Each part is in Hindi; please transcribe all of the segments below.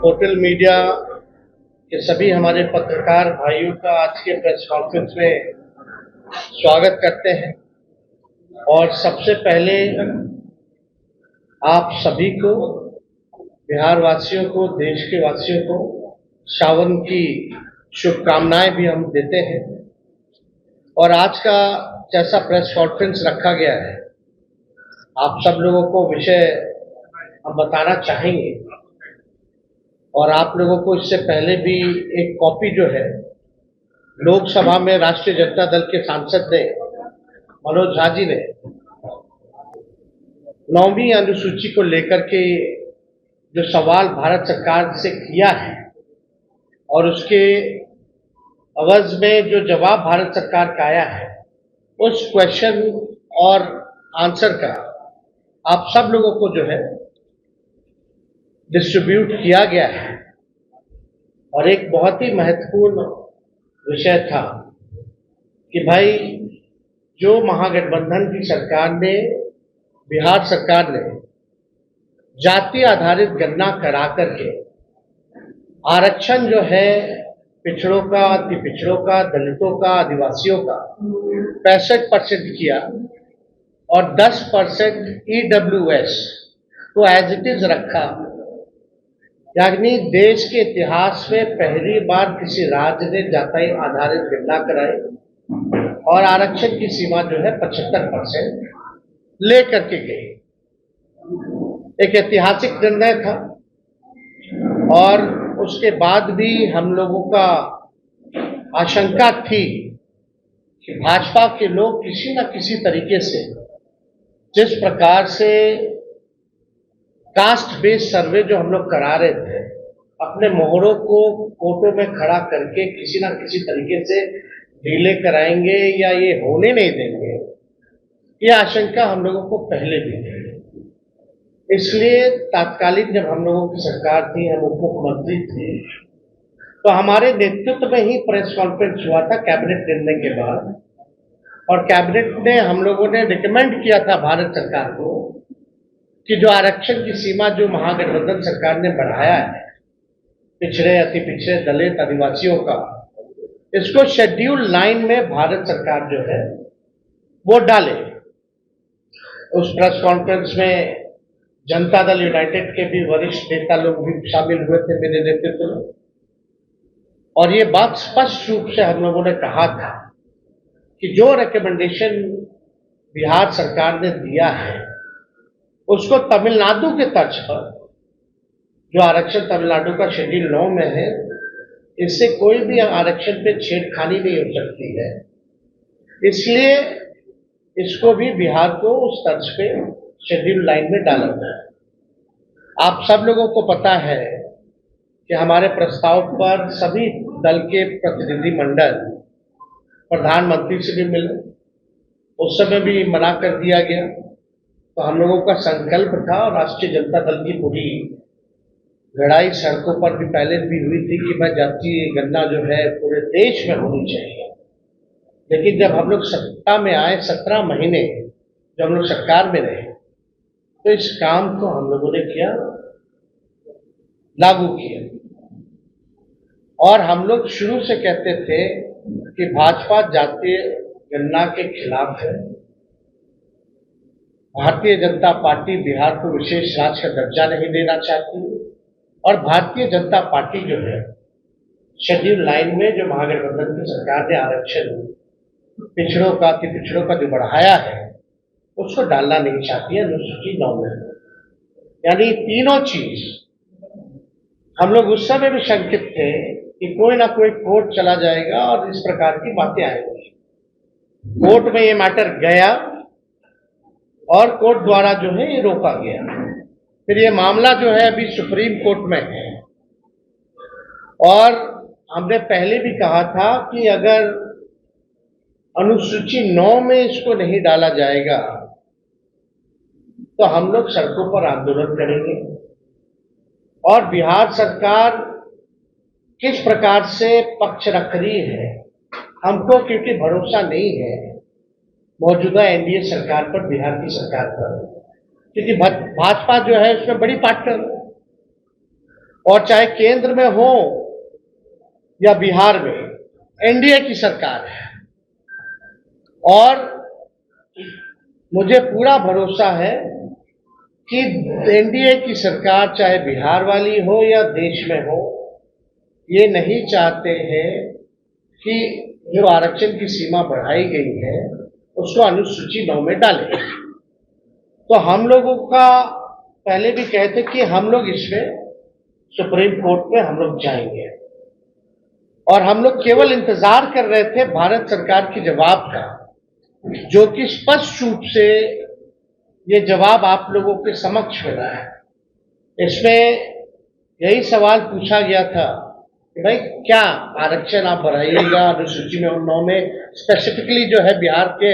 पोर्टल मीडिया के सभी हमारे पत्रकार भाइयों का आज के प्रेस कॉन्फ्रेंस में स्वागत करते हैं। और सबसे पहले आप सभी को, बिहार वासियों को, देश के वासियों को सावन की शुभकामनाएं भी हम देते हैं। और आज का जैसा प्रेस कॉन्फ्रेंस रखा गया है, आप सब लोगों को विषय हम बताना चाहेंगे। और आप लोगों को इससे पहले भी एक कॉपी जो है लोकसभा में राष्ट्रीय जनता दल के सांसद ने, मनोज झा जी ने, 9वीं अनुसूची को लेकर के जो सवाल भारत सरकार से किया है और उसके अवज में जो जवाब भारत सरकार का आया है, उस क्वेश्चन और आंसर का आप सब लोगों को जो है डिस्ट्रीब्यूट किया गया है। और एक बहुत ही महत्वपूर्ण विषय था कि भाई जो महागठबंधन की सरकार ने, बिहार सरकार ने जाति आधारित गणना करा करके आरक्षण जो है पिछड़ों का, अति पिछड़ों का, दलितों का, आदिवासियों का 65% किया और 10% EWS को एज इट इज रखा। यानी देश के इतिहास में पहली बार किसी राज्य ने जाति आधारित गणना कराई और आरक्षण की सीमा जो है 75% लेकर के गई। एक ऐतिहासिक निर्णय था। और उसके बाद भी हम लोगों का आशंका थी कि भाजपा के लोग किसी न किसी तरीके से, जिस प्रकार से कास्ट बेस्ड सर्वे जो हम लोग करा रहे थे, अपने मोहरों को कोर्टों में खड़ा करके किसी न किसी तरीके से ढीले कराएंगे या ये होने नहीं देंगे, ये आशंका हम लोगों को पहले भी थी। इसलिए तात्कालिक जब हम लोगों की सरकार थी, हम उप मुख्यमंत्री थे, तो हमारे नेतृत्व में ही प्रेस कॉन्फ्रेंस हुआ था कैबिनेट निर्णय के बाद। और कैबिनेट ने, हम लोगों ने रिकमेंड किया था भारत सरकार को कि जो आरक्षण की सीमा जो महागठबंधन सरकार ने बढ़ाया है पिछड़े, अति पिछड़े, दलित, आदिवासियों का, इसको शेड्यूल 9 में भारत सरकार जो है वो डाले। उस प्रेस कॉन्फ्रेंस में जनता दल यूनाइटेड के भी वरिष्ठ नेता लोग भी शामिल हुए थे मेरे नेतृत्व में। और ये बात स्पष्ट रूप से हम लोगों ने कहा था कि जो रिकमेंडेशन बिहार सरकार ने दिया है उसको तमिलनाडु के तर्ज पर, जो आरक्षण तमिलनाडु का शेड्यूल 9 में है, इससे कोई भी आरक्षण पे छेड़खानी नहीं हो सकती है। इसलिए इसको भी बिहार को उस तर्ज पे शेड्यूल 9 में डाला गया। आप सब लोगों को पता है कि हमारे प्रस्ताव पर सभी दल के प्रतिनिधि मंडल प्रधानमंत्री से भी मिले, उस समय भी मना कर दिया गया। तो हम लोगों का संकल्प था, और राष्ट्रीय जनता दल की पूरी लड़ाई सड़कों पर भी पहले भी हुई थी कि भाई जातीय गणना जो है पूरे देश में होनी चाहिए। लेकिन जब हम लोग सत्ता में आए, 17 महीने जब हम लोग सरकार में रहे, तो इस काम को हम लोगों ने किया, लागू किया। और हम लोग शुरू से कहते थे कि भाजपा जातीय गणना के खिलाफ है। भारतीय जनता पार्टी बिहार को विशेष राज्य का दर्जा नहीं देना चाहती, और भारतीय जनता पार्टी जो है शेड्यूल 9 में जो महागठबंधन की सरकार ने आरक्षण पिछड़ों का, कि पिछड़ों का जो बढ़ाया है, उसको डालना नहीं चाहती है अनुसूची 9 में। यानी तीनों चीज हम लोग उस समय भी शंकित थे कि कोई ना कोई कोर्ट चला जाएगा और इस प्रकार की बातें आएंगी। कोर्ट में ये मैटर गया और कोर्ट द्वारा जो है ये रोका गया। फिर ये मामला जो है अभी सुप्रीम कोर्ट में है। और हमने पहले भी कहा था कि अगर अनुसूची 9 में इसको नहीं डाला जाएगा तो हम लोग सड़कों पर आंदोलन करेंगे। और बिहार सरकार किस प्रकार से पक्ष रख रही है हमको क्योंकि भरोसा नहीं है मौजूदा एनडीए सरकार पर, बिहार की सरकार पर, क्योंकि भाजपा जो है उसमें बड़ी पार्टनर, और चाहे केंद्र में हो या बिहार में, एनडीए की सरकार है। और मुझे पूरा भरोसा है कि एनडीए की सरकार, चाहे बिहार वाली हो या देश में हो, ये नहीं चाहते हैं कि जो आरक्षण की सीमा बढ़ाई गई है उसको अनुसूची 9 में डालें। तो हम लोगों का पहले भी कहते कि हम लोग इसमें सुप्रीम कोर्ट में हम लोग जाएंगे, और हम लोग केवल इंतजार कर रहे थे भारत सरकार के जवाब का, जो कि स्पष्ट रूप से ये जवाब आप लोगों के समक्ष मिला है। इसमें यही सवाल पूछा गया था कि भाई क्या आरक्षण आप बढ़ाइएगा अनुसूची में 9 में, स्पेसिफिकली जो है बिहार के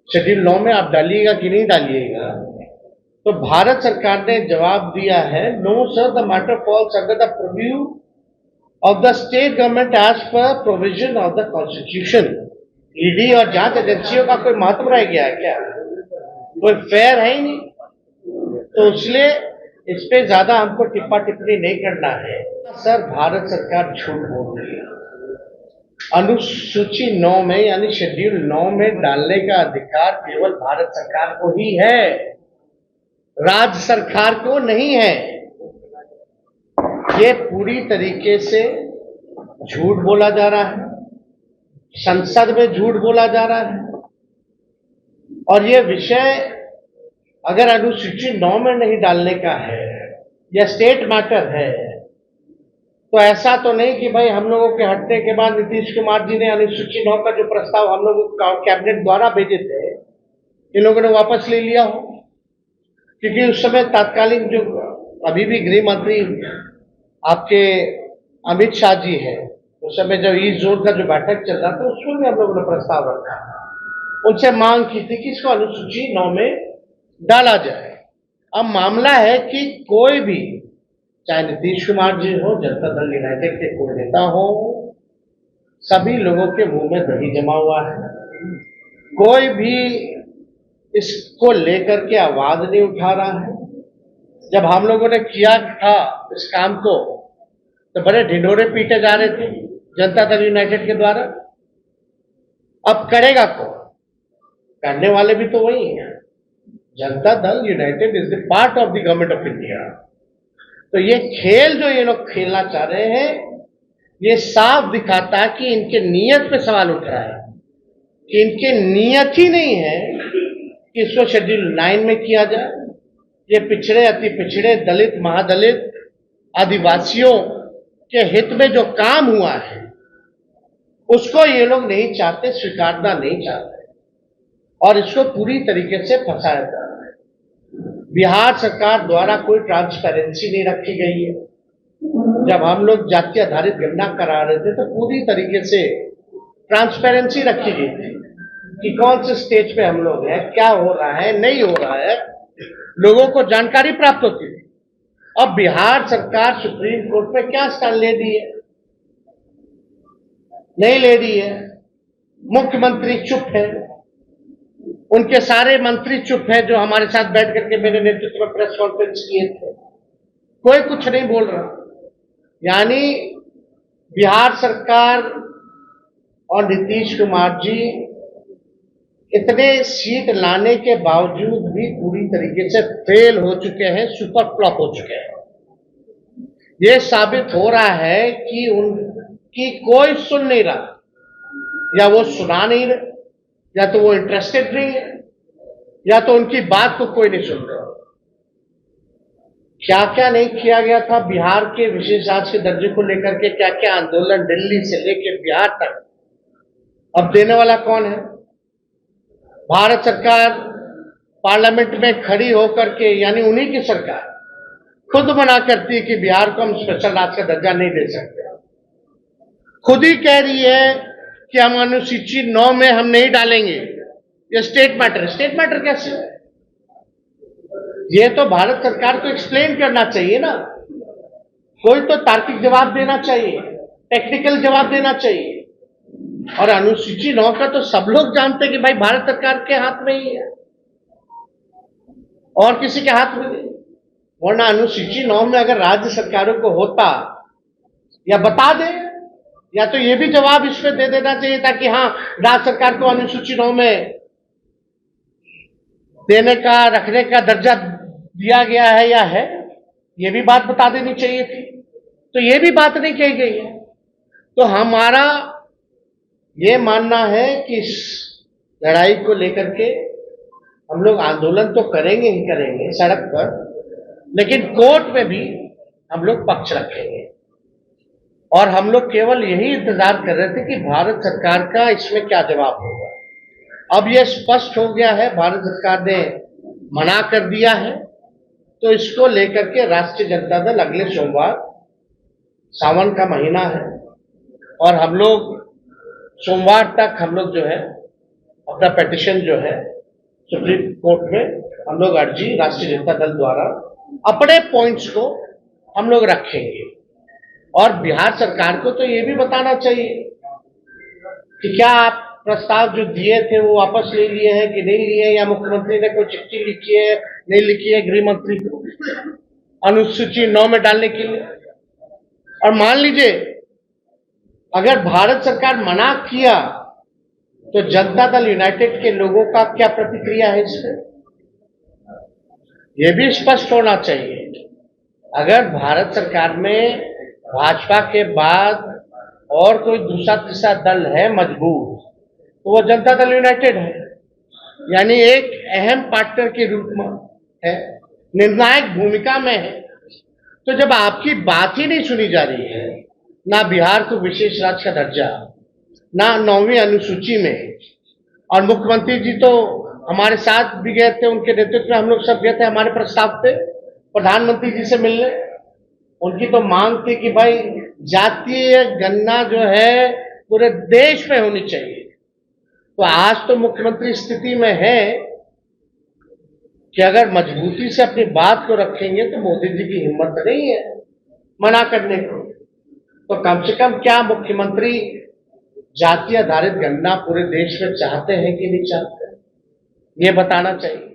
शेड्यूल 9 में आप डालिएगा कि नहीं डालिएगा। तो भारत सरकार ने जवाब दिया है, no sir, the matter falls under the preview of the state government as per provision of the constitution. ED और जांच एजेंसियों का कोई महत्व रह गया है क्या? कोई फेयर है ही नहीं। तो इसलिए इस पे ज्यादा हमको टिप्पा टिप्पणी नहीं करना है। सर, भारत सरकार झूठ बोल रही है। अनुसूची 9 में यानी शेड्यूल 9 में डालने का अधिकार केवल भारत सरकार को ही है, राज्य सरकार को नहीं है। ये पूरी तरीके से झूठ बोला जा रहा है, संसद में झूठ बोला जा रहा है। और ये विषय अगर अनुसूची 9 में नहीं डालने का है या स्टेट मैटर है, तो ऐसा तो नहीं कि भाई हम लोगों के हटने के बाद नीतीश कुमार जी ने अनुसूची 9 का जो प्रस्ताव हम लोगों कैबिनेट द्वारा भेजे थे, इन लोगों ने वापस ले लिया हो। क्योंकि उस समय तत्कालीन जो अभी भी गृह मंत्री आपके अमित शाह जी हैं, उस समय जब ईस्ट जोन का जो बैठक चल रहा था उसमें भी हम लोगों ने प्रस्ताव रखा, उनसे मांग की थी कि इसको अनुसूची 9 में डाला जाए। अब मामला है कि कोई भी, चाहे नीतीश कुमार जी हो, जनता दल यूनाइटेड के कोई नेता हो, सभी लोगों के मुंह में दही जमा हुआ है। कोई भी इसको लेकर के आवाज नहीं उठा रहा है। जब हम लोगों ने किया था इस काम को तो बड़े ढिंढोरे पीटे जा रहे थे जनता दल यूनाइटेड के द्वारा। अब करेगा कौन? करने वाले भी तो वही हैं। Janata Dal United is the part of the government of India. तो ये खेल जो ये लोग खेलना चाह रहे हैं, ये साफ दिखाता है कि इनके नियत पे सवाल उठ रहा है, कि इनके नियत ही नहीं है कि इसको शेड्यूल 9 में किया जाए। ये पिछड़े, अति पिछड़े, दलित, महादलित, आदिवासियों के हित में जो काम हुआ है उसको ये लोग नहीं चाहते, स्वीकारना नहीं चाहते, और इसको पूरी तरीके से फंसाया जा रहा है। बिहार सरकार द्वारा कोई ट्रांसपेरेंसी नहीं रखी गई है। जब हम लोग जाति आधारित गणना करा रहे थे तो पूरी तरीके से ट्रांसपेरेंसी रखी गई थी कि कौन से स्टेज पे हम लोग हैं, क्या हो रहा है, नहीं हो रहा है, लोगों को जानकारी प्राप्त होती थी। अब बिहार सरकार सुप्रीम कोर्ट में क्या स्टैंड ले दी है? नहीं ले दी है। मुख्यमंत्री चुप है, उनके सारे मंत्री चुप है जो हमारे साथ बैठ करके मेरे नेतृत्व में प्रेस कॉन्फ्रेंस किए थे, कोई कुछ नहीं बोल रहा। यानी बिहार सरकार और नीतीश कुमार जी इतने सीट लाने के बावजूद भी पूरी तरीके से फेल हो चुके हैं, सुपर फ्लॉप हो चुके हैं। ये साबित हो रहा है कि उनकी कोई सुन नहीं रहा, या वो सुना नहीं रहे, या तो वो इंटरेस्टेड नहीं है, या तो उनकी बात को कोई नहीं सुन रहा। क्या क्या नहीं किया गया था बिहार के विशेष जांच के दर्जे को लेकर के, क्या क्या आंदोलन दिल्ली से लेकर बिहार तक। अब देने वाला कौन है? भारत सरकार पार्लियामेंट में खड़ी होकर के, यानी उन्हीं की सरकार खुद मना करती है कि बिहार को हम स्पेशल राज्य का दर्जा नहीं दे सकते। खुद ही कह रही है कि हम अनुसूची 9 में हम नहीं डालेंगे, ये स्टेट मैटर। स्टेट मैटर कैसे? ये तो भारत सरकार को एक्सप्लेन करना चाहिए ना, कोई तो तार्किक जवाब देना चाहिए, टेक्निकल जवाब देना चाहिए। और अनुसूची 9 का तो सब लोग जानते हैं कि भाई भारत सरकार के हाथ में ही है और किसी के हाथ में नहीं। वरना अनुसूची 9 में अगर राज्य सरकारों को होता या बता दे, या तो ये भी जवाब इसमें दे देना चाहिए था कि हाँ राज्य सरकार को अनुसूची 9 में देने का रखने का दर्जा दिया गया है या है, ये भी बात बता देनी चाहिए थी। तो ये भी बात नहीं कही गई है। तो हमारा ये मानना है कि इस लड़ाई को लेकर के हम लोग आंदोलन तो करेंगे ही करेंगे सड़क पर, लेकिन कोर्ट में भी हम लोग पक्ष रखेंगे। और हम लोग केवल यही इंतजार कर रहे थे कि भारत सरकार का इसमें क्या जवाब होगा। अब यह स्पष्ट हो गया है, भारत सरकार ने मना कर दिया है, तो इसको लेकर के राष्ट्रीय जनता दल अगले सोमवार, सावन का महीना है और हम लोग सोमवार तक हम लोग जो है अपना पिटीशन जो है सुप्रीम कोर्ट में हम लोग अर्जी राष्ट्रीय जनता दल द्वारा अपने पॉइंट्स को हम लोग रखेंगे। और बिहार सरकार को तो ये भी बताना चाहिए कि क्या आप प्रस्ताव जो दिए थे वो वापस ले लिए हैं कि नहीं लिए, या मुख्यमंत्री ने कोई चिट्ठी लिखी है नहीं लिखी है गृह मंत्री को अनुसूची 9 में डालने के लिए। और मान लीजिए अगर भारत सरकार मना किया तो जनता दल यूनाइटेड के लोगों का क्या प्रतिक्रिया है इस पर, यह भी स्पष्ट होना चाहिए। अगर भारत सरकार में भाजपा के बाद और कोई दूसरा तीसरा दल है मजबूत, तो वो जनता दल यूनाइटेड है, यानी एक अहम पार्टनर के रूप में है, निर्णायक भूमिका में है। तो जब आपकी बात ही नहीं सुनी जा रही है, ना बिहार को विशेष राज्य का दर्जा, ना 9वीं अनुसूची में, और मुख्यमंत्री जी तो हमारे साथ भी गए थे, उनके नेतृत्व में हम लोग सब गए थे हमारे प्रस्ताव पे प्रधानमंत्री जी से मिलने। उनकी तो मांग थी कि भाई जातीय गणना जो है पूरे देश में होनी चाहिए। तो आज तो मुख्यमंत्री स्थिति में है कि अगर मजबूती से अपनी बात को रखेंगे तो मोदी जी की हिम्मत नहीं है मना करने को। तो कम से कम क्या मुख्यमंत्री जाति आधारित गणना पूरे देश में चाहते हैं कि नहीं चाहते, ये बताना चाहिए।